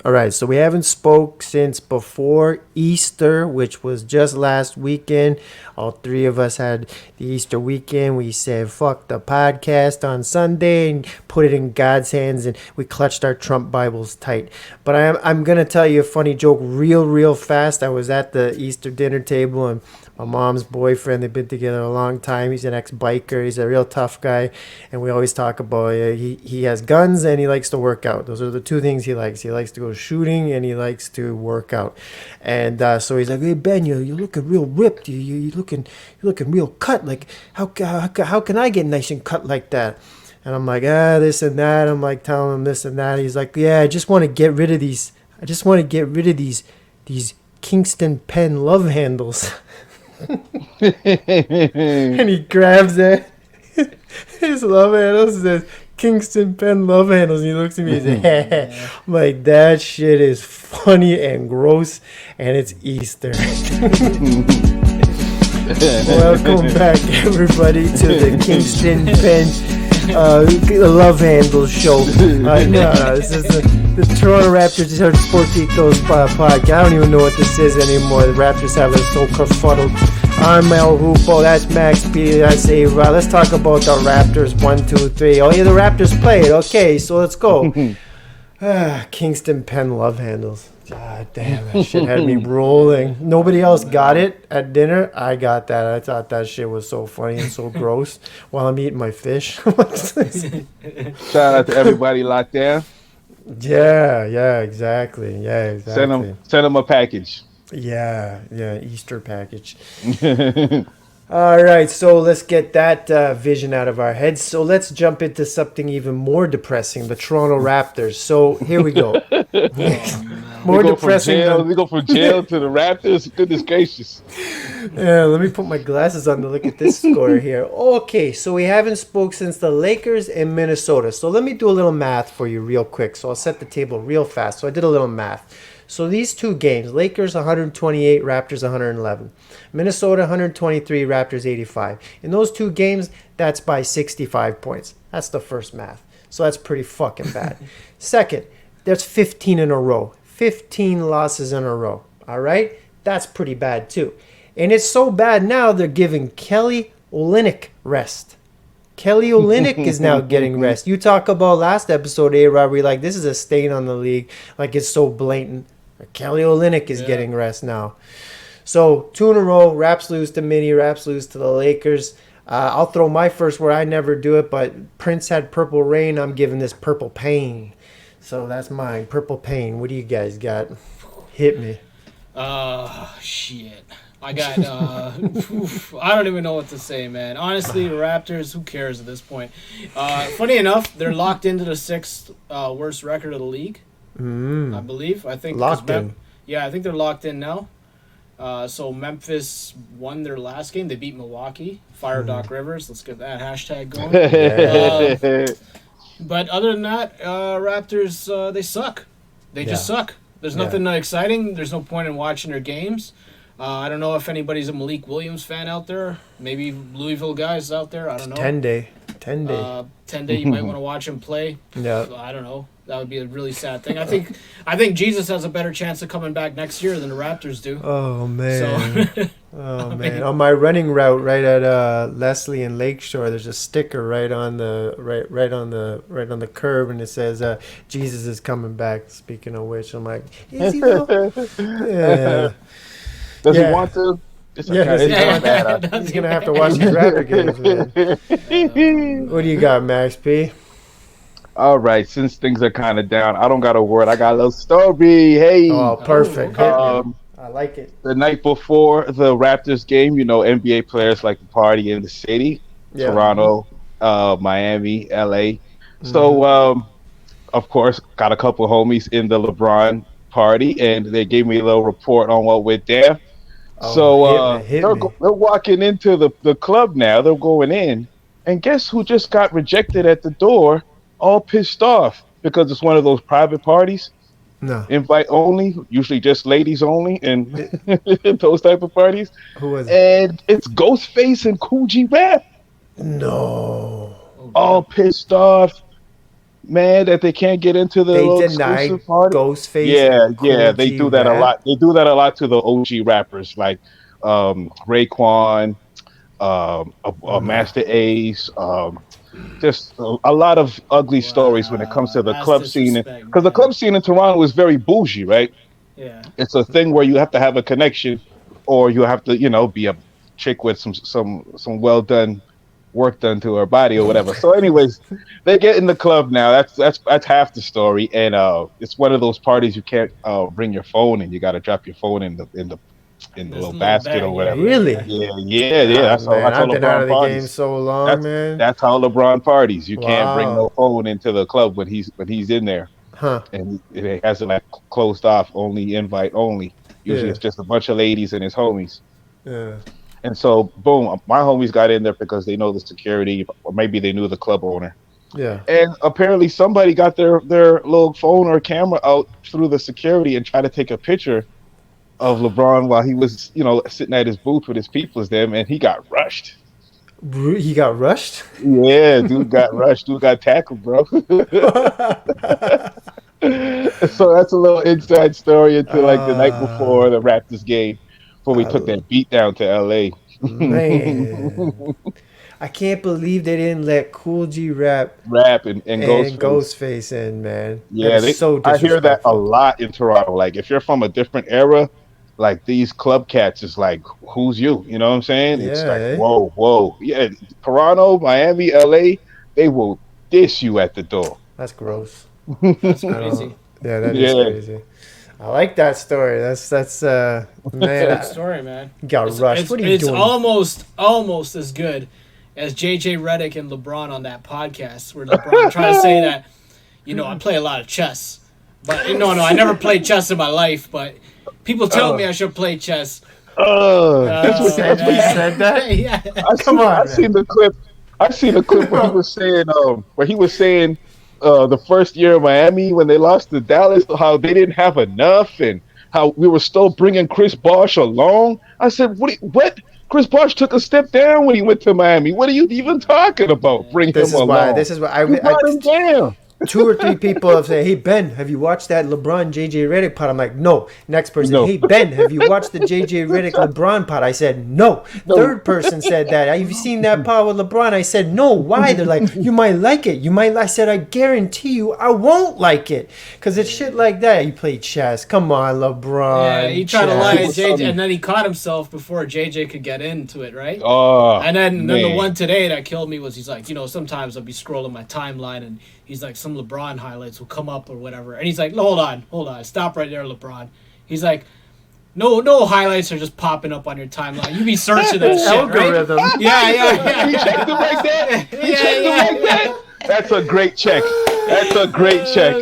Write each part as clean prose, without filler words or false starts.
All right, so we haven't spoke since before Easter, which was just last weekend. All three of us had the Easter weekend. We said, fuck the podcast on Sunday and put it in God's hands, and we clutched our Trump Bibles tight. But I'm going to tell you a funny joke real fast. I was at the Easter dinner table, and my mom's boyfriend, they've been together a long time. He's an ex-biker. He's a real tough guy. And we always talk about he has guns and he likes to work out. Those are the two things he likes. He likes to go shooting and he likes to work out. And so he's like, hey, Ben, you're looking real ripped. You're looking real cut. Like, how can I get nice and cut like that? And I'm like, this and that. I'm like telling him this and that. He's like, yeah, I just want to get rid of these Kingston pen love handles. And he grabs it. His love handles says Kingston pen love handles, and he looks at me and says, I'm like, that shit is funny and gross, and it's Easter. Welcome back, everybody, to the Kingston pen love handles show. This is the Toronto Raptors Sportitos podcast. I don't even know what this is anymore. The Raptors have it so kerfuddled. I'm El Hoopo. That's Max P. That's A.Rod. Let's talk about the Raptors. 1, 2, 3. Oh, yeah, the Raptors played. Okay, so let's go. Kingston pen love handles. God damn, that shit had me rolling. Nobody else got it at dinner. I got that. I thought that shit was so funny and so gross while I'm eating my fish. Shout out to everybody locked down. Yeah, exactly. Send them a package. Yeah, Easter package. All right, so let's get that vision out of our heads. So let's jump into something even more depressing, the Toronto Raptors. So here we go. More depressing. We go from jail to the Raptors. Goodness gracious. Yeah, let me put my glasses on to look at this score here. Okay, so we haven't spoke since the Lakers and Minnesota. So let me do a little math for you real quick. So I'll set the table real fast. So I did a little math. So these two games, Lakers 128, Raptors 111. Minnesota 123, Raptors 85. In those two games, that's by 65 points. That's the first math. So that's pretty fucking bad. Second, there's 15 in a row. 15 losses in a row. All right? That's pretty bad too. And it's so bad now they're giving Kelly Olynyk rest. Kelly Olynyk is now getting rest. You talk about last episode, A.Rod, where you're like, this is a stain on the league. Like, it's so blatant. Kelly Olynyk is getting rest now. So, 2 in a row. Raps lose to Mini. Raps lose to the Lakers. I'll throw my first word. I never do it, but Prince had Purple Rain. I'm giving this Purple Pain. So, that's mine. Purple Pain. What do you guys got? Hit me. Shit. I got, I don't even know what to say, man. Honestly, the Raptors, who cares at this point? Funny enough, they're locked into the 6th worst record of the league, I believe. I think locked in. Yeah, I think they're locked in now. So Memphis won their last game. They beat Milwaukee. Fire Doc Rivers. Let's get that hashtag going. But other than that, Raptors, they suck. They just suck. There's nothing exciting. There's no point in watching their games. I don't know if anybody's a Malik Williams fan out there. Maybe Louisville guys out there. I don't know. 10 day. 10 day. You might want to watch him play. Yeah. I don't know. That would be a really sad thing. I think Jesus has a better chance of coming back next year than the Raptors do. Oh man. So, man. On my running route, right at Leslie and Lakeshore, there's a sticker right on the curb, and it says Jesus is coming back. Speaking of which, I'm like, is he though? Yeah. Does he want to? He's gonna have to watch these Raptor games, man. What do you got, Max P? All right, since things are kind of down, I don't got a word. I got a little story. Hey. Oh, perfect. I like it. The night before the Raptors game, NBA players like to party in the city. Yeah. Toronto, Miami, LA. So, of course, got a couple homies in the LeBron party, and they gave me a little report on what went down. So they're walking into the club now. They're going in, and guess who just got rejected at the door, all pissed off because it's one of those private parties. No. Invite only, usually just ladies only, and those type of parties. Who was it? And it's Ghostface and Cool G Rap. No. All pissed off. man, that they can't get into the They little denied exclusive party. Ghostface Yeah, and yeah, Cool they G do that a Rap. lot. They do that a lot to the OG rappers like Raekwon, Master Ace, just a lot of ugly stories when it comes Wow, to the that's club scene, disrespect, because the man. club scene in Toronto is very bougie, right? Yeah. It's a thing where you have to have a connection, or you have to, be a chick with some well done work done to her body or whatever. So, anyways, they get in the club now. That's half the story, and it's one of those parties you can't bring your phone, and you got to drop your phone in the There's little a little basket bag. or Yeah, whatever. yeah, yeah. Really? Yeah, yeah, yeah. Ah, That's man, how I've been out LeBron of the game parties. so long, That's man. that's how LeBron parties. You can't bring Wow. no phone into the club when he's in there, Huh. and it has it like closed off, only invite only. Usually, Yeah. it's just a bunch of ladies and his homies. Yeah. And so, boom, my homies got in there because they know the security, or maybe they knew the club owner. Yeah. And apparently, somebody got their little phone or camera out through the security and tried to take a picture of LeBron while he was, sitting at his booth with his peoples them, and he got rushed. He got rushed? Yeah, dude got rushed. Dude got tackled, bro. So that's a little inside story into like the night before the Raptors game, before we took Uh, that beat down to LA. man. I can't believe they didn't let Cool G Rap Rap and and Ghostface. Ghostface in, man. That Yeah, is so I hear that a disrespectful. lot in Toronto. Like if you're from a different era, like these club cats is like, who's you? You know what I'm saying? It's Yeah, like, eh? whoa, whoa. Yeah, Toronto, Miami, LA, they will diss you at the door. That's gross. That's I don't. crazy. Yeah, that is Yeah. crazy. I like that story. That's man. Good story, man. You got It's rushed. it's, What are you it's doing? almost as good as JJ Redick and LeBron on that podcast where LeBron trying to say that, I play a lot of chess. But no, I never played chess in my life, but people tell me I should play chess. That's what That's what he said that? Yeah. Come on, I man. seen the clip. I seen the clip where he was saying the first year of Miami when they lost to Dallas, how they didn't have enough and how we were still bringing Chris Bosh along. I said, what? Chris Bosh took a step down when he went to Miami. What are you even talking about? Bring This him is why. along. This is why You brought him down. 2 or 3 people have said, "Hey Ben, have you watched that LeBron JJ Redick pod?" I'm like, "No." Next person, No. "Hey Ben, have you watched the JJ Redick LeBron pod?" I said, "No." Third person said that. Have you seen that pod with LeBron? I said, "No." Why? They're like, "You might like it. You might." I said, "I guarantee you, I won't like it, because it's shit like that." You play chess. Come on, LeBron. Yeah, he tried to lie to chess. JJ, and then he caught himself before JJ could get into it, right? Oh, And then the man. one today that killed me was he's like, sometimes I'll be scrolling my timeline and he's like, some LeBron highlights will come up or whatever. And he's like, no, hold on, stop right there, LeBron. He's like, no highlights are just popping up on your timeline. You be searching that shit, Algorithm. right? Yeah. He checked it like that. He Yeah, checked yeah, it like that. That's a great check. That's a great check.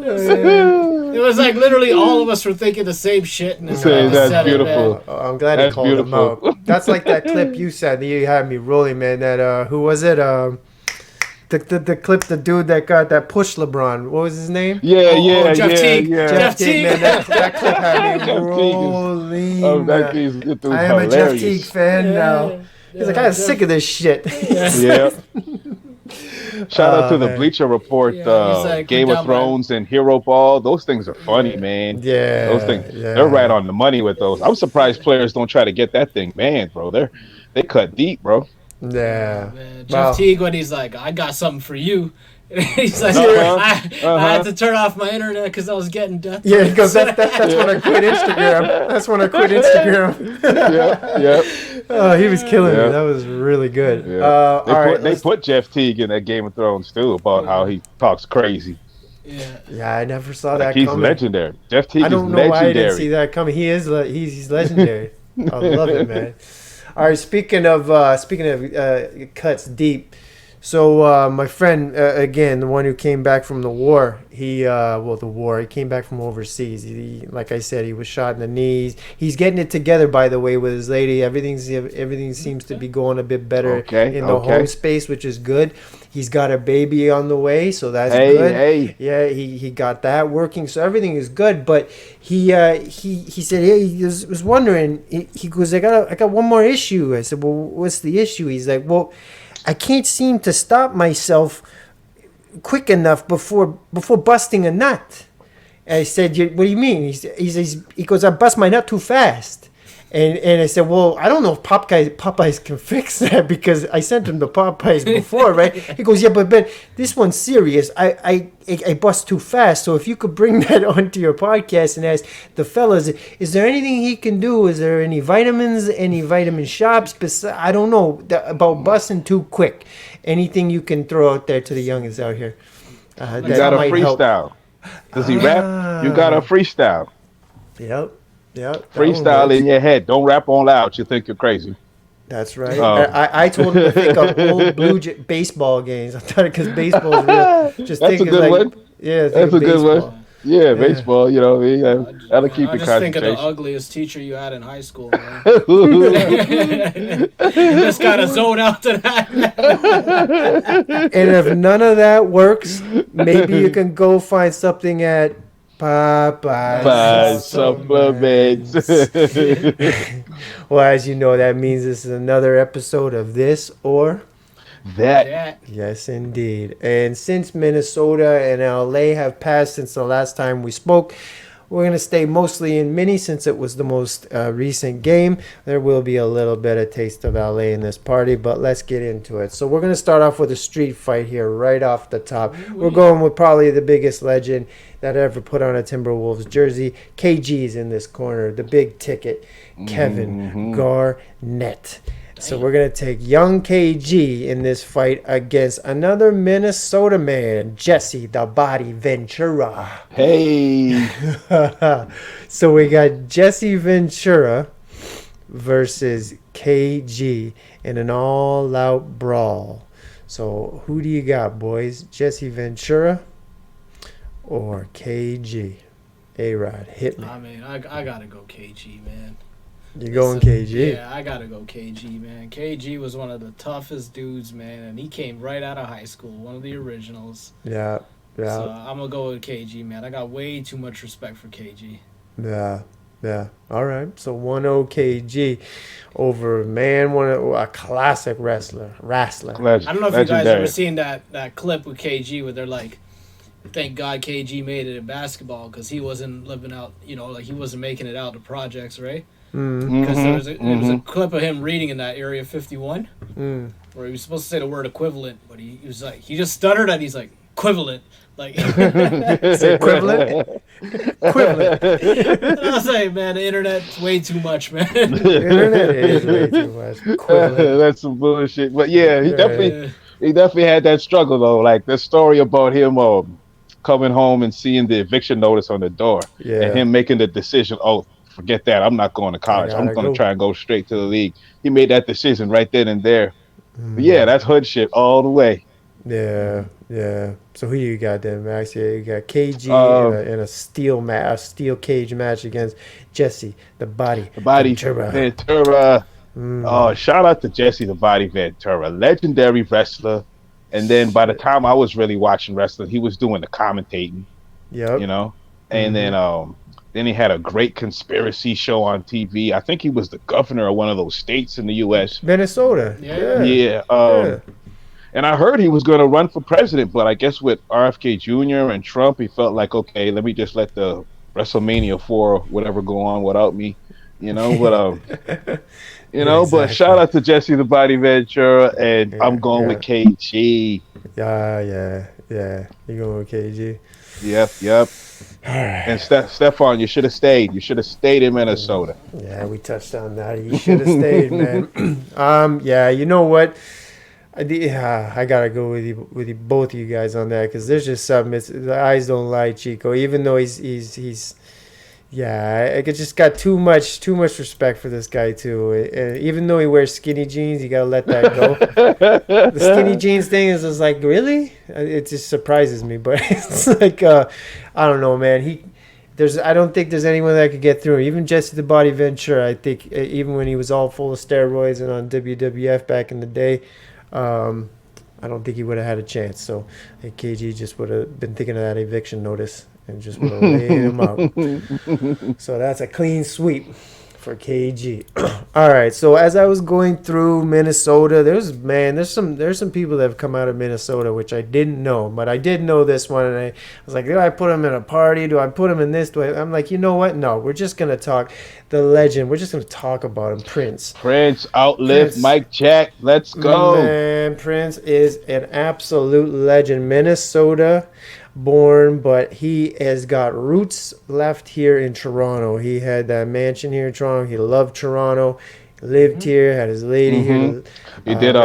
It was like literally all of us were thinking the same shit. And this guy just That's said it, beautiful. man. Oh, I'm glad he That's called him beautiful. out. That's like that clip you said that you had me rolling, man. That who was it? The clip, the dude that pushed LeBron. What was his name? Yeah, Jeff Teague. yeah. Jeff Teague, Teague. man. That clip had me Jeff Teague is- rolling. Oh, that man. dude's it was I am hilarious. a Jeff Teague fan now. He's like, I'm sick of this shit. Yeah. Shout out to the man. Bleacher Report, Yeah, he's like, Game "We're of down, Thrones, and Hero Ball. Those things are funny, man. Yeah, Those things, yeah. they're right on the money with those. I'm surprised players don't try to get that thing banned, bro. They cut deep, bro. Yeah. Man, Wow. Jeff Teague, when he's like, I got something for you. He's like, Uh-huh. I had to turn off my internet because I was getting death. Yeah, he goes, that's when I quit Instagram. That's when I quit Instagram. Yeah. He was killing Yeah. me. That was really good. Yeah. All right, They let's- put Jeff Teague in that Game of Thrones too about how he talks crazy. Yeah. Yeah, I never saw Like that he's coming. legendary. Jeff Teague I is don't know why I didn't see legendary. that coming. He is. He's legendary. I love it, man. All right, speaking of cuts deep. So my friend, again, the one who came back from the war, he came back from overseas. Like I said, he was shot in the knees. He's getting it together, by the way, with his lady. Everything seems to be going a bit better in the home space, which is good. He's got a baby on the way, so that's good. Hey. Yeah, he got that working, so everything is good. But he said, hey, he was wondering. He goes, I got one more issue. I said, well, what's the issue? He's like, well, I can't seem to stop myself quick enough before busting a nut. And I said, what do you mean? He goes, I bust my nut too fast. And I said, well, I don't know if Popeyes can fix that because I sent him to Popeyes before, right? He goes, yeah, but Ben, this one's serious. I bust too fast. So if you could bring that onto your podcast and ask the fellas, is there anything he can do? Is there any vitamins, any vitamin shops? I don't know about busting too quick. Anything you can throw out there to the youngins out here. You got a freestyle. Does he rap? You got a freestyle. Yep. Freestyle in your head. Don't rap on loud. You think you're crazy. That's right. I told him to think of old baseball games. I thought because baseball is real. Just that's a good one. Yeah, that's a good one. Yeah, baseball. You know, that'll keep you concentration. I just think of the ugliest teacher you had in high school. Man. Just gotta zone out to that. And if none of that works, maybe you can go find something at Popeyes supplements. Well, as you know, that means this is another episode of This or That. Yes, indeed. And since Minnesota and LA have passed since the last time we spoke, we're going to stay mostly in Mini since it was the most recent game. There will be a little bit of taste of LA in this party, but let's get into it. So we're going to start off with a street fight here right off the top. We're going with probably the biggest legend that ever put on a Timberwolves jersey. KG's in this corner, the big ticket, Kevin Garnett. So we're going to take young KG in this fight against another Minnesota man, Jesse the Body Ventura. Hey. So we got Jesse Ventura versus KG in an all-out brawl. So who do you got, boys? Jesse Ventura or KG? A.Rod, hit me. I mean, I got to go KG, man. You're going KG? Yeah, I gotta go KG, man. KG was one of the toughest dudes, man, and he came right out of high school, one of the originals. Yeah. So I'm gonna go with KG, man. I got way too much respect for KG. Yeah. All right. So 1-0 KG over a classic wrestler. I don't know if you guys ever seen that clip with KG where they're like, thank God KG made it in basketball because he wasn't living out, like he wasn't making it out to projects, right? Because there was a clip of him reading in that Area 51 where he was supposed to say the word equivalent, but he was like, he just stuttered and he's like, equivalent. Like, equivalent? Equivalent. And I was like, man, the internet's way too much, man. The internet is way too much. Equivalent. That's some bullshit. But yeah, he definitely had that struggle, though. Like, the story about him coming home and seeing the eviction notice on the door and him making the decision, forget that. I'm not going to college. I'm going to try and go straight to the league. He made that decision right then and there. But yeah, that's hood shit all the way. Yeah. So who you got then, Max? Yeah, you got KG in a steel cage match against Jesse the Body Ventura. Oh, shout out to Jesse the Body Ventura, legendary wrestler. And then by the time I was really watching wrestling, he was doing the commentating. Yep. And then he had a great conspiracy show on TV. I think he was the governor of one of those states in the U.S. Minnesota. Yeah. And I heard he was going to run for president, but I guess with RFK Jr. and Trump, he felt like, okay, let me just let the WrestleMania 4 whatever go on without me, But Exactly. But shout out to Jesse the Body Ventura, and I'm going with KG. Yeah. You going with KG? Yep. And Stefan, you should have stayed. You should have stayed in Minnesota. Yeah, we touched on that. You should have stayed, man. Yeah, you know what? I gotta go with you both of you guys on that because there's just something. The eyes don't lie, Chico. Even though he's I just got too much respect for this guy too. Even though he wears skinny jeans, you gotta let that go. The skinny jeans thing is just like, really? It just surprises me. But it's like I don't know, man. I don't think there's anyone that could get through him. Even Jesse the Body Ventura, I think, even when he was all full of steroids and on WWF back in the day. I don't think he would have had a chance. So KG just would have been thinking of that eviction notice and just would have laid him out. So that's a clean sweep For KG. All right. So as I was going through Minnesota, there's some people that have come out of Minnesota which I didn't know, but I did know this one, and I was like, do I put him in a party? Do I put him in this? I'm like, you know what? No, we're just gonna talk the legend. We're just gonna talk about him, Prince. Prince outlived Mike Jack. Let's go. Man, Prince is an absolute legend. Minnesota born, but he has got roots left here in Toronto. He had that mansion here in Toronto. He loved Toronto. Lived here, had his lady here. He did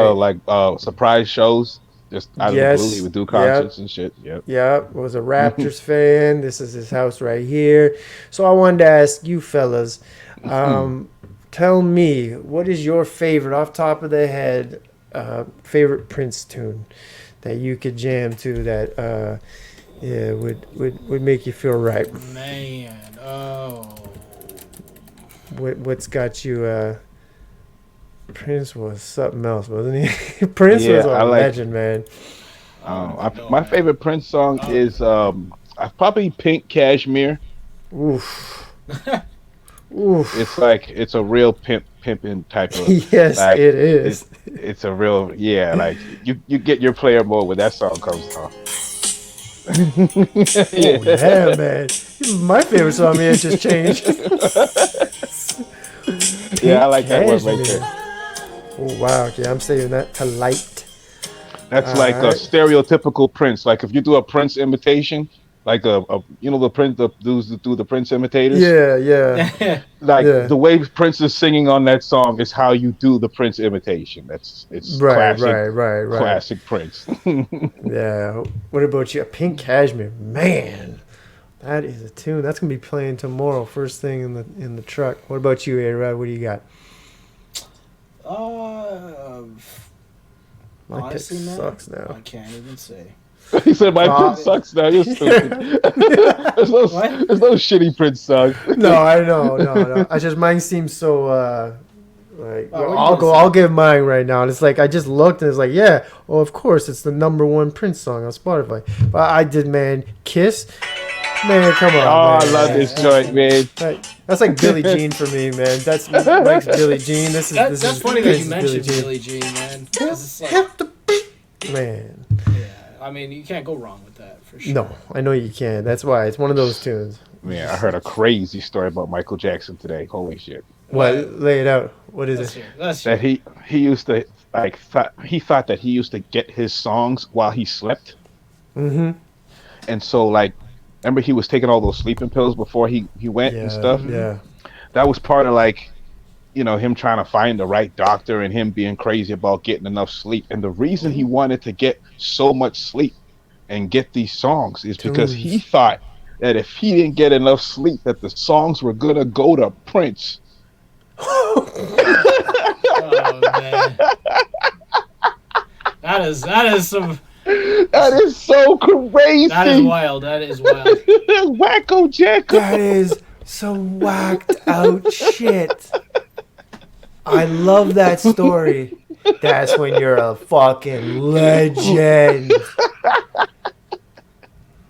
surprise shows just out of the blue. He would do concerts and shit. Yep. Was a Raptors fan. This is his house right here. So I wanted to ask you fellas, tell me, what is your favorite, off top of the head, favorite Prince tune that you could jam to that would make you feel right? Man, what's got you? Prince was something else, wasn't he? Prince was a legend, man. My favorite Prince song is probably Pink Cashmere. Oof. Oof. It's a real pimping type of. Yes, it is. It's a real you get your player mode when that song comes on. Yeah, man. My favorite song, man, just changed. Yeah, I like that one right there. Oh wow, okay, I'm saving that to light. That's a stereotypical Prince. Like if you do a Prince imitation, like the Prince, the dudes that do the Prince imitators. Yeah. The way Prince is singing on that song is how you do the Prince imitation. It's classic, classic Prince. Yeah. What about you? Pink Cashmere, man. That is a tune. That's gonna be playing tomorrow, first thing in the truck. What about you, A-Rod? What do you got? My honestly, pick sucks now. I can't even say. He said my Prince sucks now. You're stupid. There's no shitty Prince song. No, I know. No. I just mine seems so I'll give mine right now. And it's like I just looked and it's like, yeah, well of course it's the #1 Prince song on Spotify. But I did, man, Kiss. Man, come on. Oh, man. I love this joint, man. That's like Billie Jean for me, man. That's Mike's Billie Jean. This is funny that you mentioned Billie Jean, man. Man. Yeah, I mean, you can't go wrong with that, for sure. No, I know you can. That's why. It's one of those tunes. Man, I heard a crazy story about Michael Jackson today. Holy shit. What? Lay it out. What is it? That he used to, he thought that he used to get his songs while he slept. Mm-hmm. And so, remember he was taking all those sleeping pills before he went and stuff? Yeah. That was part of him trying to find the right doctor and him being crazy about getting enough sleep. And the reason he wanted to get so much sleep and get these songs is because he thought that if he didn't get enough sleep, that the songs were gonna go to Prince. Oh man, that is some. That is so crazy. That is wild. Wacko Jack. That is some whacked out shit. I love that story. That's when you're a fucking legend.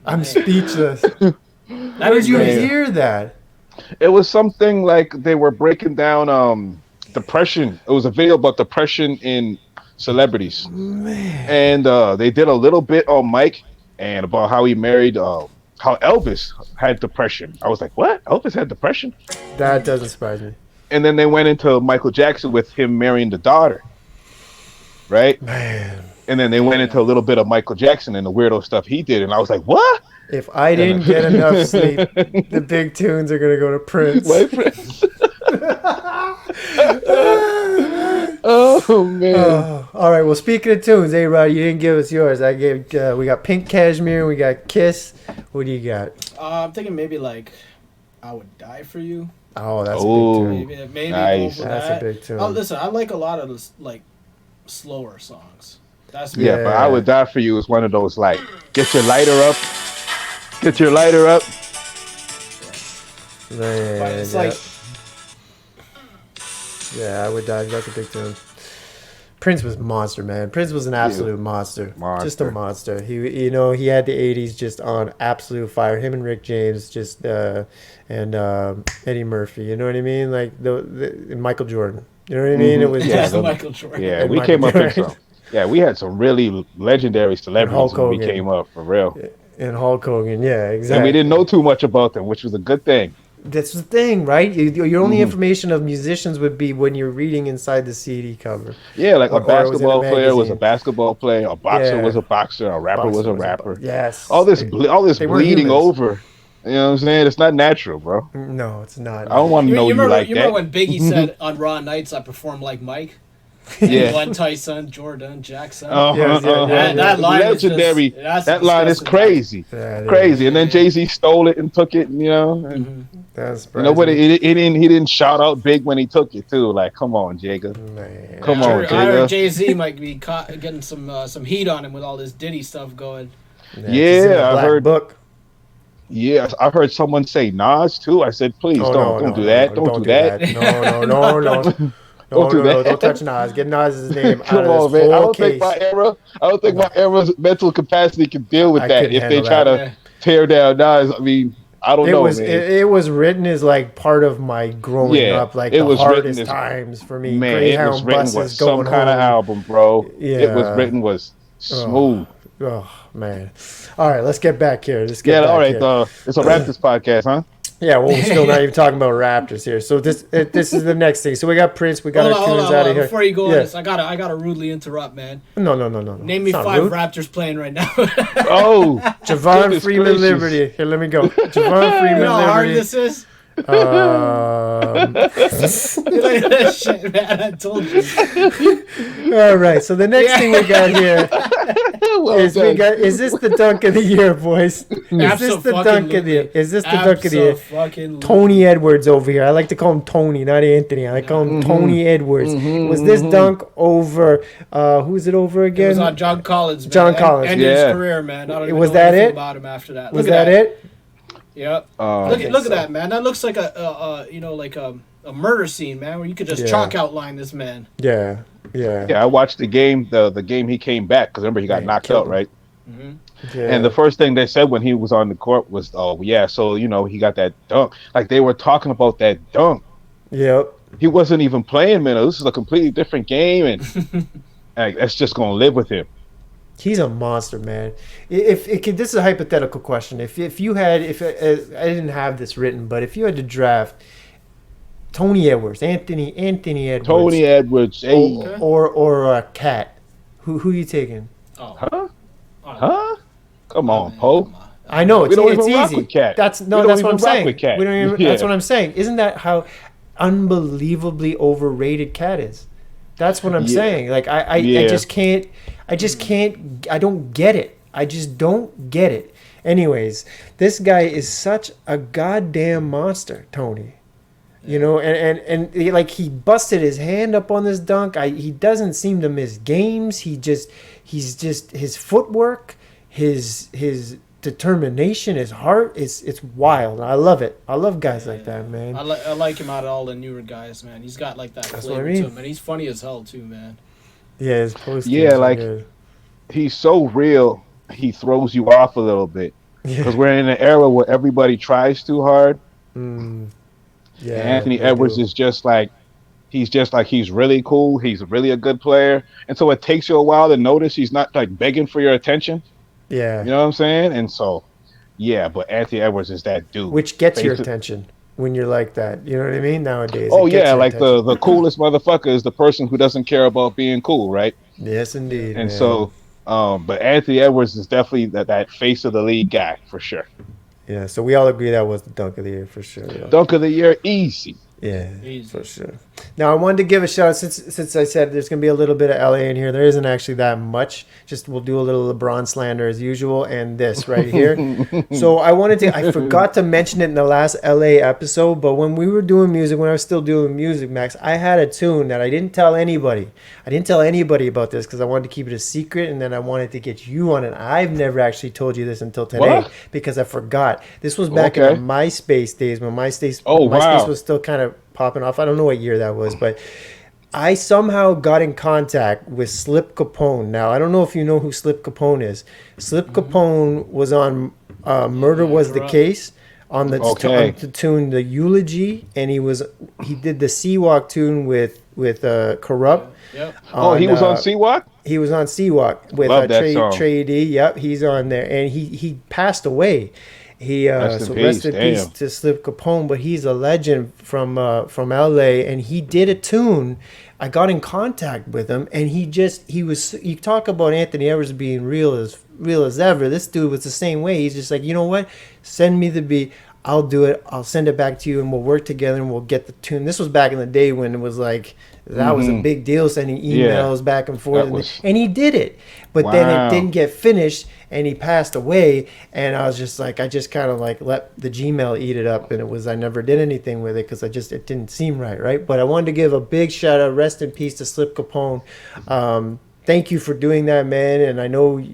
I'm speechless. How did you hear that? It was something like they were breaking down depression. It was a video about depression in celebrities. Man. And they did a little bit on Mike and about how he married how Elvis had depression. I was like, what? Elvis had depression? That doesn't surprise me. And then they went into Michael Jackson with him marrying the daughter. Right? Man. And then they went into a little bit of Michael Jackson and the weirdo stuff he did. And I was like, what? If I didn't get enough sleep, the big tunes are going to go to Prince. White Prince. Oh, man. All right. Well, speaking of tunes, A-Rod, you didn't give us yours. We got Pink Cashmere. We got Kiss. What do you got? I'm thinking maybe I Would Die For You. Oh, that's a big tune. Maybe nice. go for that's that. A big tune. Oh, listen, I like a lot of slower songs. That's but I Would Die For You is one of those get your lighter up. Get your lighter up. Man, but it's yeah, I Would Die. That's a big tune. Prince was a monster, man. Prince was an absolute monster. Just a monster. He had the '80s just on absolute fire. Him and Rick James, and Eddie Murphy. You know what I mean? Like and Michael Jordan. You know what I mean? It was just Michael Jordan. Yeah, we came up in some. Yeah, we had some really legendary celebrities when we came up, for real. And Hulk Hogan, yeah, exactly. And we didn't know too much about them, which was a good thing. That's the thing, right? Your only information of musicians would be when you're reading inside the CD cover. Yeah, like a basketball player was a basketball player, a boxer was a boxer, a rapper was a rapper. Yes. All this bleeding over. You know what I'm saying? It's not natural, bro. No, it's not. I don't want to know you like that. You remember when Biggie said on Raw Nights, I perform like Mike? Yeah. One Tyson, Jordan, Jackson. That line legendary. That line is crazy. Crazy. And then Jay-Z stole it and took it, you know. And, that's but he didn't shout out big when he took it too. Like, come on, Jagger. Come on, Jagger. I heard Jay-Z might be getting some heat on him with all this Diddy stuff going. Yeah, I heard. Book. Yeah, I heard someone say Nas too. I said, please don't do that. Don't do that. No. Don't touch Nas. Get Nas's name Come out of this on, man. I don't think my era's mental capacity can deal with that. If they try to tear down Nas, I mean, I don't know, man. It was written as like part of my growing up, like the hardest times for me. Man, it was written with some kind of album, bro. Yeah. It was written was smooth. Oh man! All right, let's get back here. All right. It's a Raptors podcast, huh? Yeah, well, we're still not even talking about Raptors here. So this is the next thing. So we got Prince. We got our tunes out of here. Before you go on this, I gotta rudely interrupt, man. No. Name me 5 Raptors playing right now. Javon Freeman Liberty. Here, let me go. Javon Freeman Liberty. You know how hard this is? Shit, man, I told you. All right, so the next thing we got here is this the dunk of the year, boys? Is this the dunk of the year? Is this the dunk of the year? Tony Edwards over here. I like to call him Tony, not Anthony. I like to call him Tony Edwards. Was this dunk over? Who's it over again? It was on John Collins. Man. John Collins. Ended his career, man. I don't even was know that anything it? about him after that. Was that it? Yep. Look at that, man. That looks like a murder scene, man, where you could just chalk outline this man. Yeah. I watched the game. The game he came back because remember he got knocked out, right? Mm-hmm. Yeah. And the first thing they said when he was on the court was, "Oh yeah, so he got that dunk." Like they were talking about that dunk. Yep. He wasn't even playing, man. This is a completely different game, and like, that's just gonna live with him. He's a monster, man. This is a hypothetical question. If you had, I didn't have this written, but if you had to draft Tony Edwards, Anthony Edwards, Tony Edwards, or Cat, who you taking? Huh? Come on, Poe. I know it's rock easy. With Cat. That's what I'm saying. That's what I'm saying. Isn't that how unbelievably overrated Cat is? That's what I'm saying. Like I just can't. I don't get it. I just don't get it. Anyways, this guy is such a goddamn monster, Tony. And he busted his hand up on this dunk. He doesn't seem to miss games. He's just his footwork, his determination, his heart. It's wild. I love it. I love guys like that, man. I like him out of all the newer guys, man. He's got like that flavor to him, and he's funny as hell too, man. Yeah, his post. Yeah, like he's so real. He throws you off a little bit because we're in an era where everybody tries too hard. Yeah, Anthony Edwards is just like he's really cool. He's really a good player, and so it takes you a while to notice he's not like begging for your attention. Yeah, you know what I'm saying? And so, yeah, but Anthony Edwards is that dude, which gets your attention. When you're like that, you know what I mean? Nowadays. Oh yeah, like the coolest motherfucker is the person who doesn't care about being cool, right? Yes, indeed. And so, but Anthony Edwards is definitely that face of the league guy for sure. Yeah, so we all agree that was the dunk of the year for sure. Yeah. Dunk of the year, easy. Yeah, for sure. Now I wanted to give a shout out since I said there's gonna be a little bit of LA in here. There isn't actually that much. Just we'll do a little LeBron slander as usual, and this right here. So I forgot to mention it in the last LA episode, but when we were doing music, when I was still doing music, Max, I had a tune that I didn't tell anybody. I didn't tell anybody about this because I wanted to keep it a secret, and then I wanted to get you on it. I've never actually told you this until today because I forgot. This was back in the MySpace days when MySpace was still kind of popping off. I don't know what year that was, but I somehow got in contact with Slip Capone. Now, I don't know if you know who Slip Capone is. Slip Capone was on Murder Was the Corrupt. Case on the, Okay. on the tune The Eulogy, and he did the Seawalk tune with Corrupt. Yep. Oh, he was on Seawalk? He was on Seawalk with Love that song. Trey D. Yep, he's on there, and he passed away. He Rest in peace, rest in peace damn. to Slip Capone, but he's a legend from LA, and he did a tune. I got in contact with him, and you talk about Anthony Edwards being real as ever. This dude was the same way. He's just like, you know what? Send me the beat. I'll do it. I'll send it back to you, and we'll work together, and we'll get the tune. This was back in the day when it was like that was a big deal, sending emails back and forth, and he did it. But then it didn't get finished, and he passed away. And I was just like, I just kind of like let the Gmail eat it up, and I never did anything with it because it didn't seem right. But I wanted to give a big shout out, rest in peace to Slip Capone. Thank you for doing that, man. And I know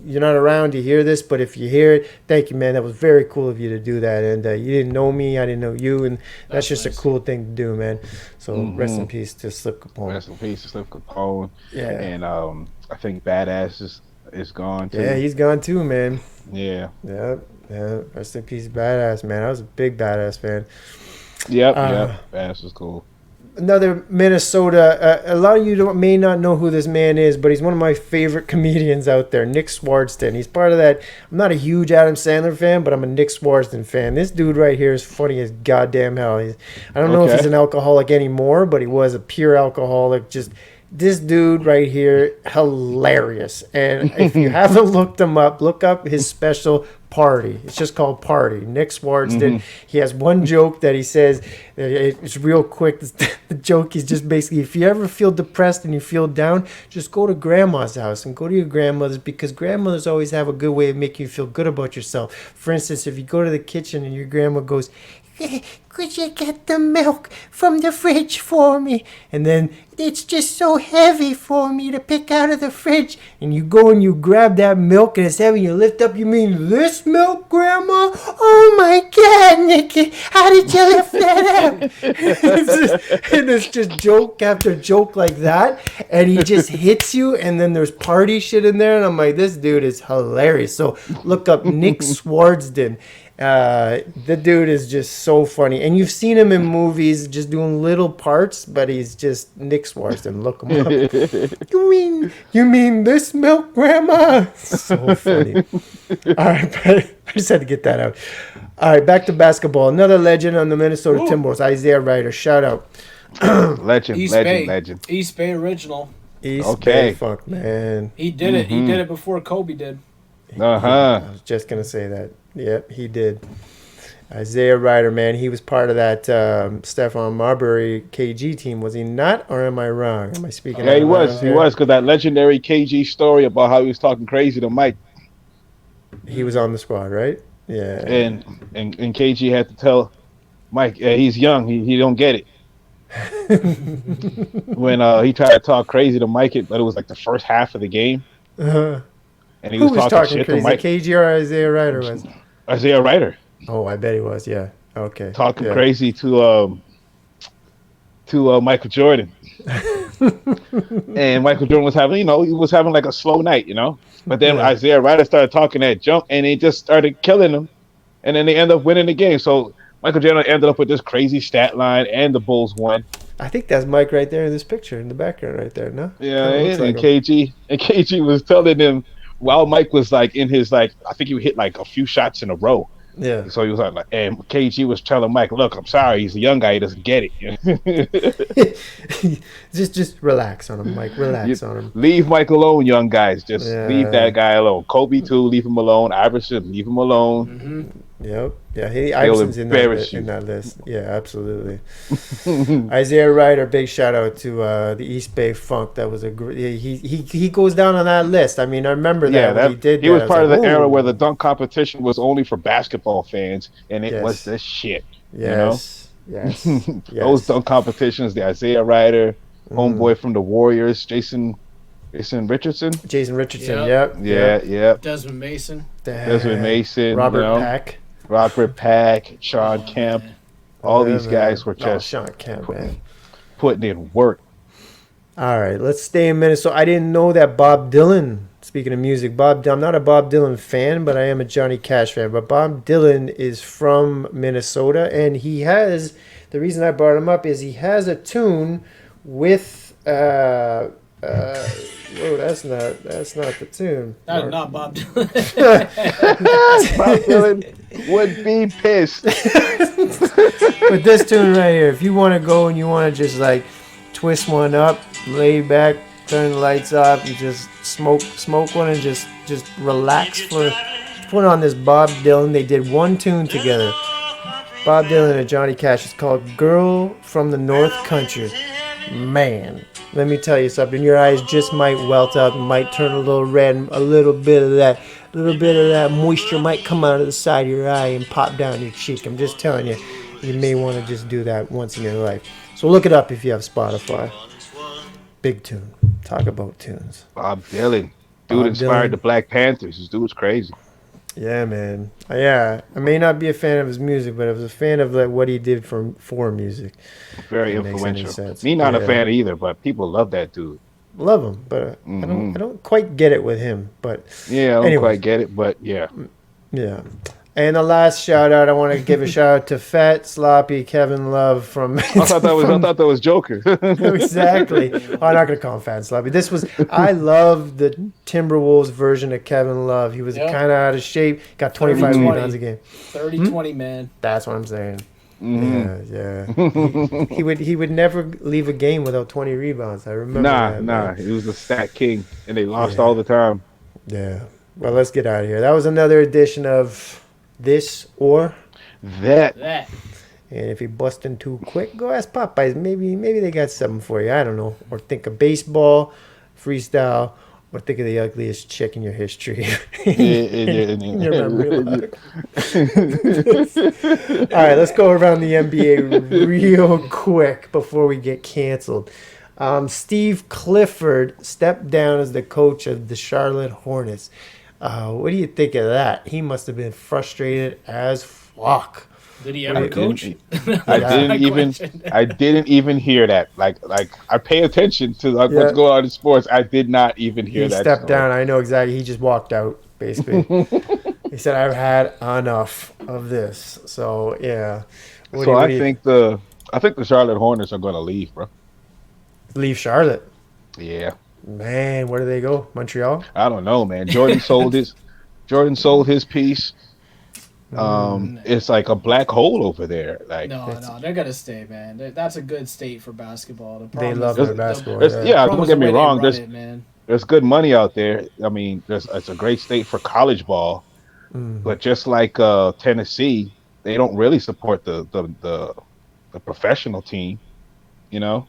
you're not around to hear this, but if you hear it, thank you, man. That was very cool of you to do that. And you didn't know me, I didn't know you, and that's just nice. A cool thing to do, man. So rest in peace to Slip Capone. Rest in peace to Slip Capone. Yeah. And I think Badass is gone too. Yeah, he's gone too, man. Yeah. Yeah. Rest in peace, Badass, man. I was a big Badass fan. Yep. Badass was cool. Another Minnesota. A lot of you may not know who this man is, but he's one of my favorite comedians out there, Nick Swardston. He's part of that. I'm not a huge Adam Sandler fan, but I'm a Nick Swardston fan. This dude right here is funny as goddamn hell. I don't know if he's an alcoholic anymore, but he was a pure alcoholic. Just this dude right here, hilarious. And if you haven't looked him up, look up his special Party. It's just called Party. Nick Swardston. He has one joke that he says, it's real quick. The joke is just basically, if you ever feel depressed and you feel down, just go to grandma's house and go to your grandmother's, because grandmothers always have a good way of making you feel good about yourself. For instance, if you go to the kitchen and your grandma goes, could you get the milk from the fridge for me? And then it's just so heavy for me to pick out of the fridge. And you go and you grab that milk and it's heavy. You lift up, you mean this milk, Grandma? Oh my God, Nicky, how did you lift that up? And it's just joke after joke like that. And he just hits you, and then there's party shit in there. And I'm like, this dude is hilarious. So look up Nick Swardston. The dude is just so funny, and you've seen him in movies just doing little parts, but he's just Nick Swardston. Look him up. You mean this milk, Grandma? So funny. All right, I just had to get that out. All right, back to basketball. Another legend on the Minnesota Timberwolves, Isaiah Ryder. Shout out. legend. East Bay original. East Bay funk, man. He did it. He did it before Kobe did. I was just gonna say that. Yep, he did. Isaiah Ryder, man, he was part of that Stephon Marbury KG team, was he not? Or am I wrong? Am I speaking? Yeah, he was. He was, because that legendary KG story about how he was talking crazy to Mike. He was on the squad, right? Yeah. And KG had to tell Mike, he's young. He don't get it. When he tried to talk crazy to Mike, but it was like the first half of the game. And he Who was talking shit crazy? to Mike. KG or Isaiah Ryder was? Isaiah Ryder. Oh, I bet he was. Yeah. Okay. Talking crazy to Michael Jordan. And Michael Jordan was having, he was having like a slow night, But then Isaiah Ryder started talking that junk, and he just started killing him. And then they end up winning the game. So Michael Jordan ended up with this crazy stat line, and the Bulls won. I think that's Mike right there in this picture in the background right there, no? Yeah, and KG was telling him, while Mike was like in his I think he hit like a few shots in a row. Yeah. So he was like, and KG was telling Mike, "Look, I'm sorry, he's a young guy, he doesn't get it." just relax on him, Mike. Relax on him. Leave Mike alone, young guys. Just leave that guy alone. Kobe too, leave him alone. Iverson, leave him alone. Yep. Yeah, Iverson's in that list. Yeah, absolutely. Isaiah Ryder, big shout out to the East Bay Funk. That was he goes down on that list. I mean, I remember that he did. He was part of the era where the dunk competition was only for basketball fans, and it was the shit. Yes. Those dunk competitions, the Isaiah Ryder, homeboy from the Warriors, Jason Richardson. Yep. Desmond Mason. Robert Pack, Sean Kemp, all these guys were just Sean Kemp, putting in work. All right, let's stay in Minnesota. I didn't know that Bob Dylan. Speaking of music, I'm not a Bob Dylan fan, but I am a Johnny Cash fan. But Bob Dylan is from Minnesota, and he has. The reason I brought him up is he has a tune with. Whoa, that's not the tune. That's not Bob Dylan. Bob Dylan would be pissed. With this tune right here, if you want to go and you want to just like twist one up, lay back, turn the lights off, you just smoke one and just relax for put on this Bob Dylan. They did one tune together. Bob Dylan and Johnny Cash. It's called "Girl from the North Country." Man, let me tell you something. Your eyes just might welt up, might turn a little red, a little bit of that moisture might come out of the side of your eye and pop down your cheek. I'm just telling you, you may want to just do that once in your life. So look it up if you have Spotify. Big tune. Talk about tunes. Bob Dylan. Dude inspired the Black Panthers. This dude's crazy. Yeah, man. Yeah, I may not be a fan of his music, but I was a fan of like what he did for music. Very influential. Me not a fan either, but people love that dude. Love him, but I don't quite get it with him. But yeah, I don't quite get it, but yeah. Yeah. And the last shout out, I want to give a shout out to Fat Sloppy Kevin Love from. I thought that was Joker. Exactly. I'm not gonna call him Fat Sloppy. I love the Timberwolves version of Kevin Love. He was kind of out of shape. Got 25 rebounds a game. 30-20, man. That's what I'm saying. Mm-hmm. Yeah. He would never leave a game without 20 rebounds. I remember that. Nah. He was a stat king, and they lost all the time. Yeah. Well, let's get out of here. That was another edition of This or That. And if you busting too quick, go ask Popeyes. Maybe they got something for you. I don't know. Or think of baseball, freestyle, or think of the ugliest chick in your history. All right, let's go around the NBA real quick before we get canceled. Steve Clifford stepped down as the coach of the Charlotte Hornets. What do you think of that? He must have been frustrated as fuck. Did he ever coach? I didn't even hear that. Like I pay attention to what's going on in sports. I did not even hear that. He stepped down. I know exactly. He just walked out, basically. He said, "I've had enough of this." So yeah. I think the Charlotte Hornets are going to leave, bro. Leave Charlotte. Yeah. Man, where do they go? Montreal? I don't know, man. Jordan sold his piece. It's like a black hole over there. Like no, they're gonna stay, man. That's a good state for basketball. They love their basketball. Don't get me wrong. There's good money out there. I mean, it's a great state for college ball. But just like Tennessee, they don't really support the professional team, you know.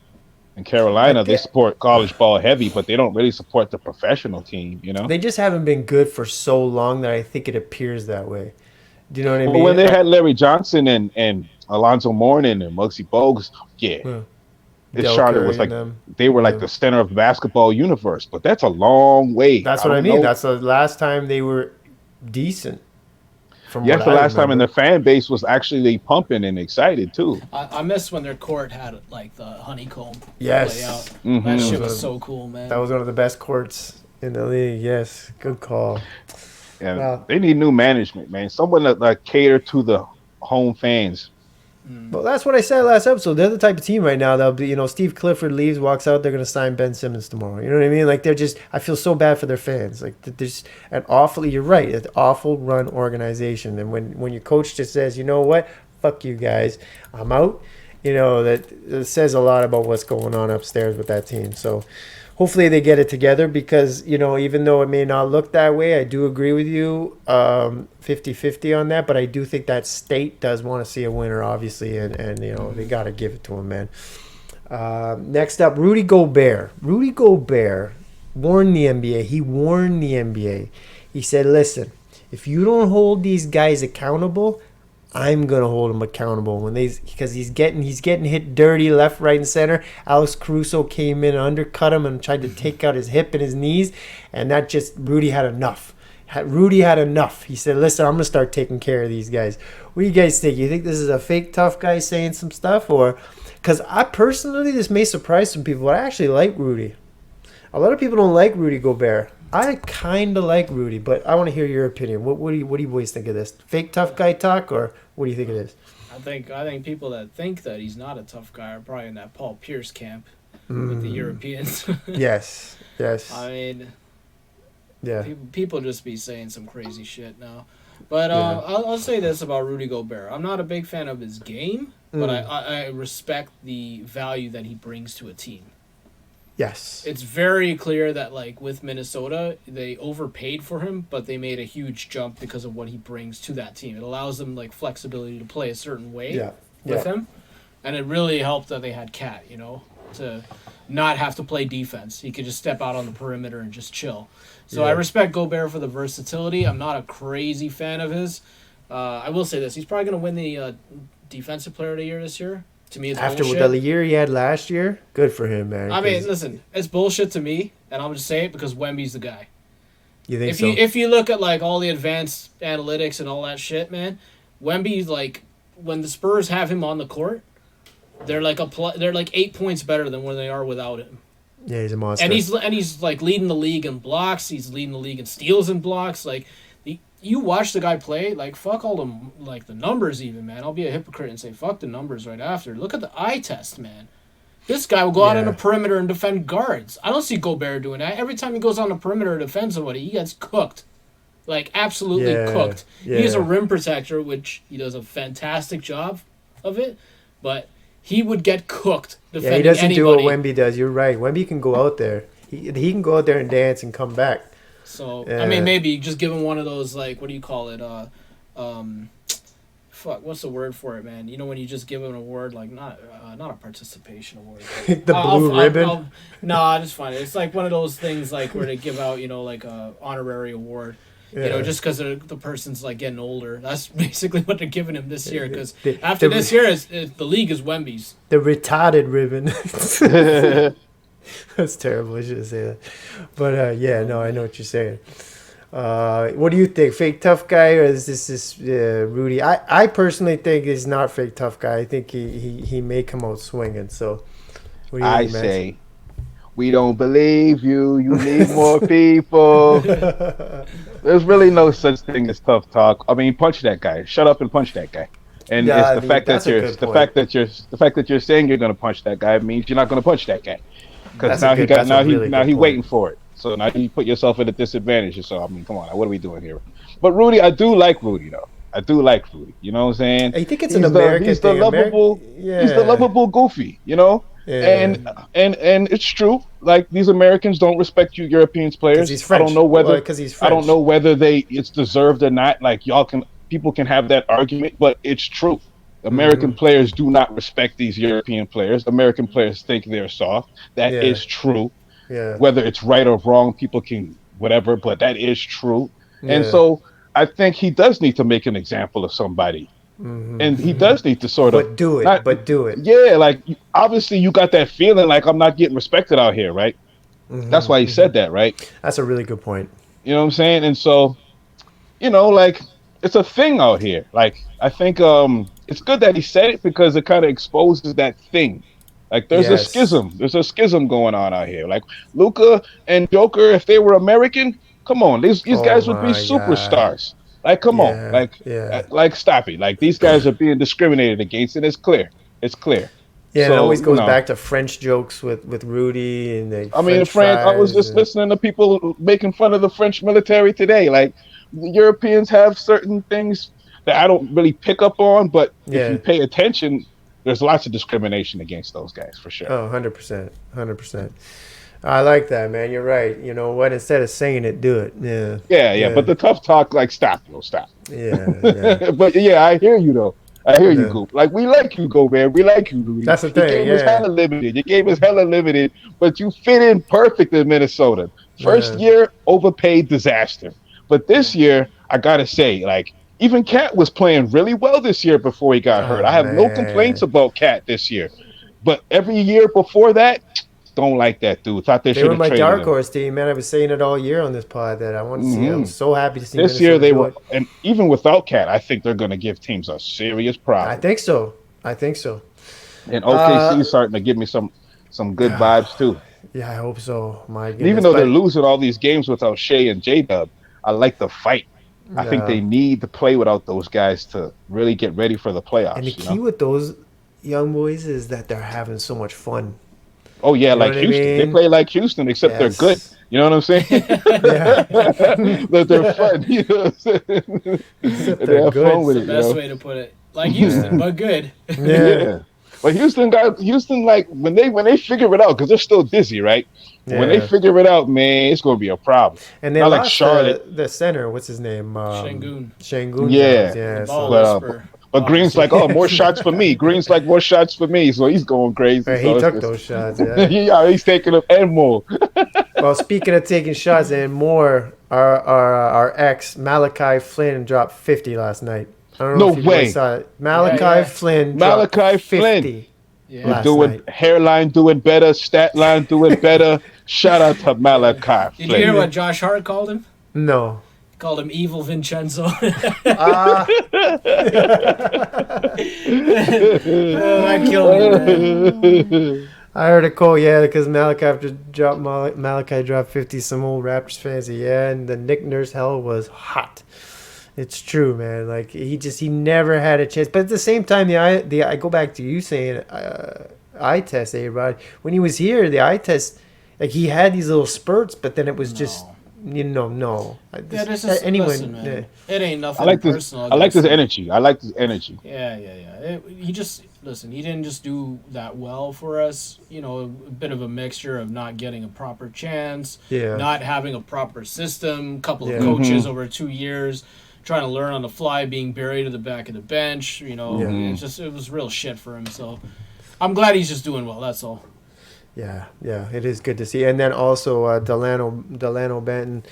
In Carolina, they support college ball heavy, but they don't really support the professional team, you know? They just haven't been good for so long that I think it appears that way. Do you know what I mean? Well, when they had Larry Johnson and Alonzo Mourning and Muggsy Bogues, this Charlotte was like, they were like the center of the basketball universe, but that's a long way. That's what I mean. That's the last time they were decent. The last time, and the fan base was actually pumping and excited too. I miss when their court had like the honeycomb layout. That shit was so cool, man. That was one of the best courts in the league. Yes, good call. Yeah, they need new management, man. Someone that cater to the home fans. Well, that's what I said last episode. They're the type of team right now that'll be, Steve Clifford leaves, walks out, they're going to sign Ben Simmons tomorrow. You know what I mean? Like, I feel so bad for their fans. Like, there's you're right, an awful run organization. And when your coach just says, you know what, fuck you guys, I'm out, that says a lot about what's going on upstairs with that team. So hopefully they get it together because, even though it may not look that way, I do agree with you 50-50 on that. But I do think that state does want to see a winner, obviously, and they got to give it to him, man. Next up, Rudy Gobert. Rudy Gobert warned the NBA. He warned the NBA. He said, listen, if you don't hold these guys accountable, I'm gonna hold him accountable because he's getting hit dirty left, right, and center. Alex Caruso came in and undercut him and tried to take out his hip and his knees, and that just Rudy had enough. Rudy had enough. He said, "Listen, I'm gonna start taking care of these guys." What do you guys think? You think this is a fake tough guy saying some stuff, or because I personally, this may surprise some people, but I actually like Rudy. A lot of people don't like Rudy Gobert. I kind of like Rudy, but I want to hear your opinion. What do you boys think of this? Fake tough guy talk, or what do you think it is? I think people that think that he's not a tough guy are probably in that Paul Pierce camp with the Europeans. Yes. I mean, Yeah. people just be saying some crazy shit now. But I'll say this about Rudy Gobert. I'm not a big fan of his game, but I respect the value that he brings to a team. Yes. It's very clear that, like, with Minnesota, they overpaid for him, but they made a huge jump because of what he brings to that team. It allows them, like, flexibility to play a certain way with him. And it really helped that they had Cat, to not have to play defense. He could just step out on the perimeter and just chill. So I respect Gobert for the versatility. I'm not a crazy fan of his. I will say this. He's probably going to win the Defensive Player of the Year this year. To me, it's after bullshit. the year he had last year, good for him, man. I mean, listen, it's bullshit to me, and I'm just saying it because Wemby's the guy. You think If you look at, like, all the advanced analytics and all that shit, man, Wemby's, like, when the Spurs have him on the court, they're like 8 points better than where they are without him. Yeah, he's a monster. And he's like leading the league in blocks. He's leading the league in steals and blocks. Like, you watch the guy play, like, fuck all the numbers even, man. I'll be a hypocrite and say fuck the numbers right after. Look at the eye test, man. This guy will go out on the perimeter and defend guards. I don't see Gobert doing that. Every time he goes on the perimeter to defend somebody, he gets cooked. Like, absolutely cooked. Yeah. He's a rim protector, which he does a fantastic job of it, but he would get cooked defending he doesn't anybody. do what Wemby does. You're right. Wemby can go out there. He can go out there and dance and come back. So, I mean, maybe just give him one of those, like, what do you call it? What's the word for it, man? When you just give him an award, like, not a participation award. The blue ribbon? I just find it. It's like one of those things, like, where they give out, like a honorary award. Yeah. Just because the person's, like, getting older. That's basically what they're giving him this year. Because after this year, the league is Wemby's. The retarded ribbon. That's terrible. I shouldn't say that. But, I know what you're saying. What do you think? Fake tough guy, or is this Rudy? I personally think he's not fake tough guy. I think he may come out swinging. So, what do you think, say, we don't believe you. You need more people. There's really no such thing as tough talk. I mean, punch that guy. Shut up and punch that guy. And it's the fact that you're saying you're going to punch that guy means you're not going to punch that guy. Because now he's waiting for it. So now you put yourself at a disadvantage. So, I mean, come on. What are we doing here? But Rudy, I do like Rudy, though. I do like Rudy. You know what I'm saying? I think it's an American thing. He's the lovable goofy, Yeah. And it's true. Like, these Americans don't respect you Europeans players. He's French. I don't know whether he's French. I don't know whether it's deserved or not. Like, people can have that argument, but it's true. American players do not respect these European players. American players think they're soft. That is true. Yeah. Whether it's right or wrong, people can whatever, but that is true. Yeah. And so I think he does need to make an example of somebody. And he does need to sort of... But do it. Yeah, like, obviously you got that feeling like I'm not getting respected out here, right? That's why he said that, right? That's a really good point. You know what I'm saying? And so, like, it's a thing out here. Like, I think it's good that he said it because it kind of exposes that thing. Like, there's a schism. There's a schism going on out here. Like, Luka and Joker, if they were American, come on, these guys would be superstars. Like, come on, like, stop it. Like, these guys are being discriminated against, and it's clear. Yeah, so, it always goes back to French jokes with Rudy and the I was just listening to people making fun of the French military today. Like, the Europeans have certain things that I don't really pick up on, but if you pay attention, there's lots of discrimination against those guys, for sure. Oh, 100%. I like that, man. You're right. You know what? Instead of saying it, do it. Yeah. But the tough talk, like, stop. Yeah. But, I hear you, though. I hear you, Goop. Like, we like you, Gobert. We like you, Rudy. That's the thing, You gave us hella limited, but you fit in perfect in Minnesota. First year, overpaid disaster. But this year, I got to say, like, even Cat was playing really well this year before he got hurt. I have no complaints about Cat this year. But every year before that, don't like that dude. Thought they They should were have my traded dark him. horse team, man. I was saying it all year on this pod that I want to see. I was so happy to see This Minnesota year they do were, it. and even without Cat, I think they're going to give teams a serious I problem. think so. I think so. And OKC is starting to give me some good vibes too. Yeah, I hope so. My And goodness. even though they're losing all these games without Shea and J Dub, I like the fight. I think Yeah. they need to play without those guys to really get ready for the playoffs. And the key with those young boys is that they're having so much fun. Oh yeah, You know like what I Houston. They mean? play like Houston, except they're good. Yes. You know what I'm saying? That they're fun. You know what I'm saying? Except They they're have good. fun with That's the it. best way to put it. Like Houston, but good. Yeah. But Houston like when they figure it out, because they're still dizzy, right? When they Yeah. figure it out, man, it's gonna be a problem. And they Not lost like Charlotte. the center. What's his name? Shangoon. Shangoon. Yeah. Yeah. Ball So, whisperer. But Green's like, oh, more shots for me. Green's like, more shots for me. So he's going crazy. he So took those shots. Yeah. yeah, he's taking them and more. Well, speaking of taking shots and more, our ex Malachi Flynn dropped 50 last night. I don't know No if you way. guys saw it. Malachi Yeah. Flynn. Malachi dropped 50 Flynn. Yeah. last Doing night. hairline doing better, stat line doing better. Shout out to Malachi Did Flynn. you hear what Josh Hart called him? No. He called him Evil Vincenzo. That killed me, man. I heard a quote, yeah, because Malachi dropped 50. Some old Raptors fans said, yeah, and the Nick Nurse hell was hot. It's true, man. Like he never had a chance. But at the same time, I go back to you saying eye test, A-Rod. When he was here, the eye test, like he had these little spurts, but then it was just no. Yeah, this is listen, man. Yeah. It ain't nothing I like this. personal. I like this against him. energy. I like this energy. Yeah. He just listen. He didn't just do that well for us. You know, a bit of a mixture of not getting a proper chance, Yeah. not having a proper system, couple Yeah. of coaches over 2 years, trying to learn on the fly, being buried at the back of the bench. You know, it was real shit for him. So I'm glad he's just doing well. That's all. Yeah, it is good to see. And then also Delano Benton,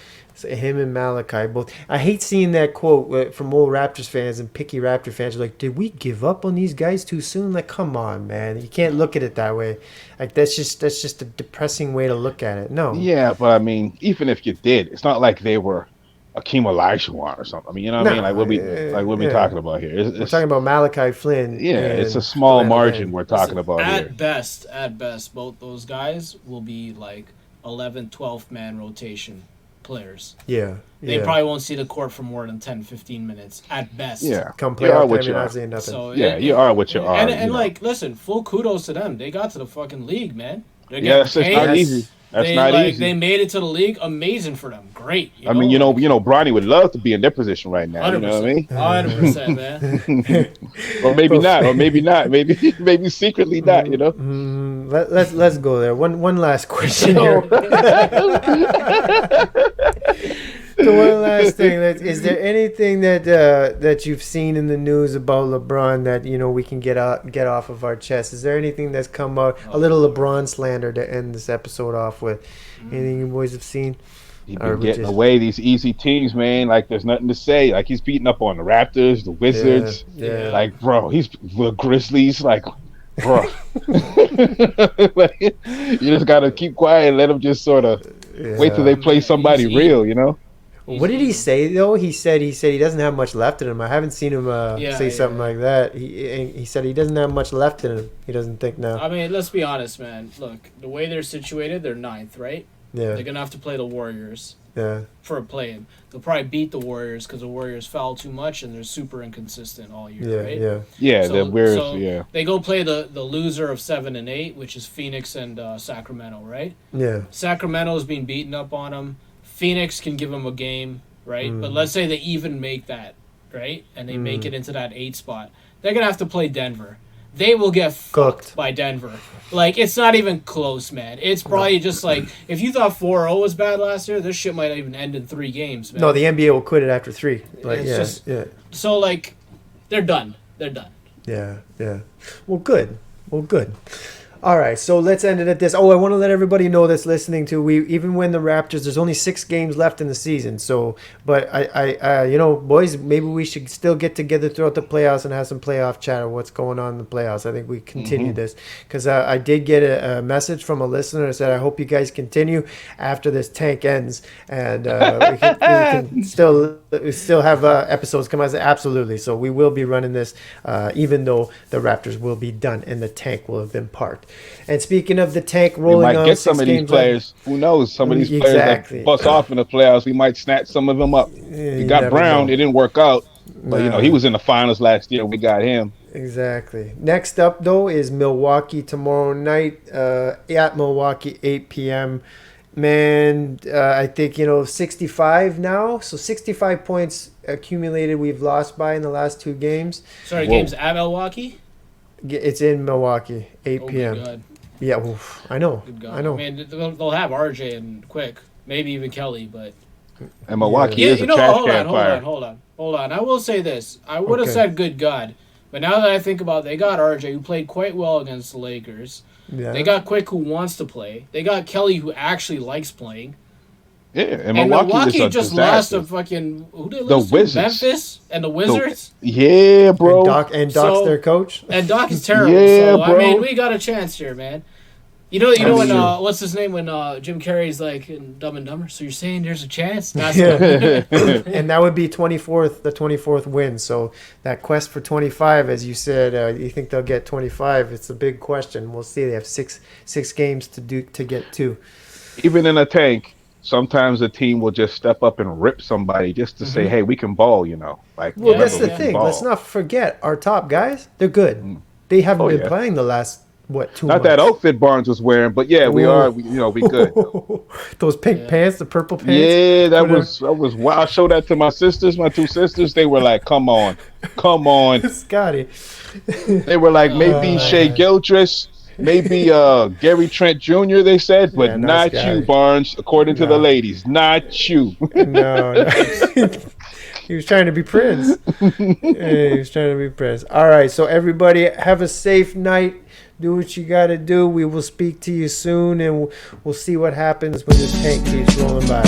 him and Malachi both. I hate seeing that quote from old Raptors fans and picky Raptor fans. Like, did we give up on these guys too soon? Like, come on, man. You can't look at it that way. Like, that's just a depressing way to look at it. No. Yeah, but I mean, even if you did, it's not like they were Akeem Olajuwon or something. I mean, you know what I mean? Like what we talking about here? We're talking about Malachi Flynn. Yeah, and it's a small Delano margin Benton. we're talking about here. At best, both those guys will be like 11th, 12th man rotation players. Yeah. They probably won't see the court for more than 10, 15 minutes at best. Yeah, come you are playoff what time, you you're are. not saying nothing. So You are what you are. And you know. like, listen, full kudos to them. They got to the fucking league, man. They're Yes, getting it's not paid. easy. That's they, not like, easy. They made it to the league. Amazing for them. Great. I mean, Bronny would love to be in their position right now. 100%. You know what I mean? 100%, man. Or maybe not. Or maybe not. Maybe secretly not. You know. Let's go there. One last question here. So one last thing, is there anything that you've seen in the news about LeBron that we can get off of our chest? Is there anything that's come out, a little LeBron slander to end this episode off with? Anything you boys have seen? He's been getting away these easy teams, man. Like there's nothing to say. Like he's beating up on the Raptors, the Wizards. Yeah. Like bro, he's the Grizzlies. Like bro, like, you just gotta keep quiet and let him just sort of wait till they play somebody real. You know. What did he say though? He said he doesn't have much left in him. I haven't seen him say something like that. He said he doesn't have much left in him. He doesn't think now. I mean, let's be honest, man. Look, the way they're situated, they're 9th, right? Yeah. They're gonna have to play the Warriors. Yeah. For a play-in. They'll probably beat the Warriors because the Warriors foul too much and they're super inconsistent all year, right? Yeah, the Warriors. They go play the loser of 7 and 8, which is Phoenix and Sacramento, right? Yeah. Sacramento's being beaten up on them. Phoenix can give them a game, right? But let's say they even make that, right? And they make it into that 8 spot. They're going to have to play Denver. They will get fucked by Denver. Like, it's not even close, man. It's probably just like, if you thought 4-0 was bad last year, this shit might even end in 3 games, man. No, the NBA will quit it after 3. Like, it's So, like, they're done. They're done. Yeah. Well, good. All right, so let's end it at this. Oh, I want to let everybody know that's listening to. We even when the Raptors, there's only 6 games left in the season. So, but you know, boys, maybe we should still get together throughout the playoffs and have some playoff chat of what's going on in the playoffs. I think we continue this because I did get a message from a listener that said, "I hope you guys continue after this tank ends, and we can still have episodes come out." I said, absolutely. So we will be running this, even though the Raptors will be done and the tank will have been parked. And speaking of the tank rolling we might on, get some of these players. Who knows? Some of these players that bust off in the playoffs, we might snatch some of them up. We got Brown. It didn't work out. But, you know, he was in the finals last year. We got him. Exactly. Next up, though, is Milwaukee tomorrow night at Milwaukee, 8 p.m. Man, I think, 65 now. So 65 points accumulated we've lost by in the last 2 games. Sorry, games at Milwaukee? It's in Milwaukee, 8 p.m. God. Yeah, I know. I know. I mean, they'll have RJ and Quik, maybe even Kelly, but... And Milwaukee is a trash can fire. Hold on. I will say this. I would have said good God, but now that I think about it, they got RJ, who played quite well against the Lakers. Yeah. They got Quik, who wants to play. They got Kelly, who actually likes playing. Yeah, and Milwaukee just lost to fucking who did lose to? Memphis and the Wizards. Yeah, bro. And Doc's their coach. And Doc is terrible. Yeah, so, bro. I mean, we got a chance here, man. You know when what's his name when Jim Carrey's like in Dumb and Dumber? So you're saying there's a chance? That's And that would be the 24th win. So that quest for 25, as you said, you think they'll get 25? It's a big question. We'll see. They have six games to get 2. Even in a tank, sometimes a team will just step up and rip somebody just to say, "Hey, we can ball," Well, that's the thing. Let's not forget our top guys. They're good. They haven't been playing the last 2 months. Not that outfit Barnes was wearing, but yeah, we are. We good. Those pink pants, the purple pants. Yeah, that was wild. I showed that to my sisters, my 2 sisters. They were like, "Come on, Scotty." They were like, maybe Shea Gilchrist. Maybe Gary Trent Jr., they said, but not you, Barnes, according to the ladies. Not you. No. He was trying to be Prince. All right, so everybody have a safe night. Do what you got to do. We will speak to you soon, and we'll see what happens when this tank keeps rolling by.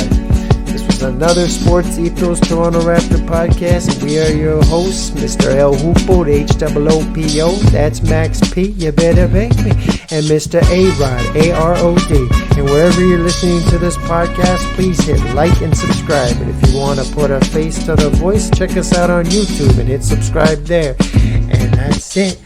This was another Sports Ethos Toronto Raptor podcast, and we are your hosts, Mr. L. Hoopo, the HOOPO, that's Max P, you better pay me, and Mr. A.Rod, A-R-O-D. And wherever you're listening to this podcast, please hit like and subscribe. And if you want to put a face to the voice, check us out on YouTube and hit subscribe there. And that's it.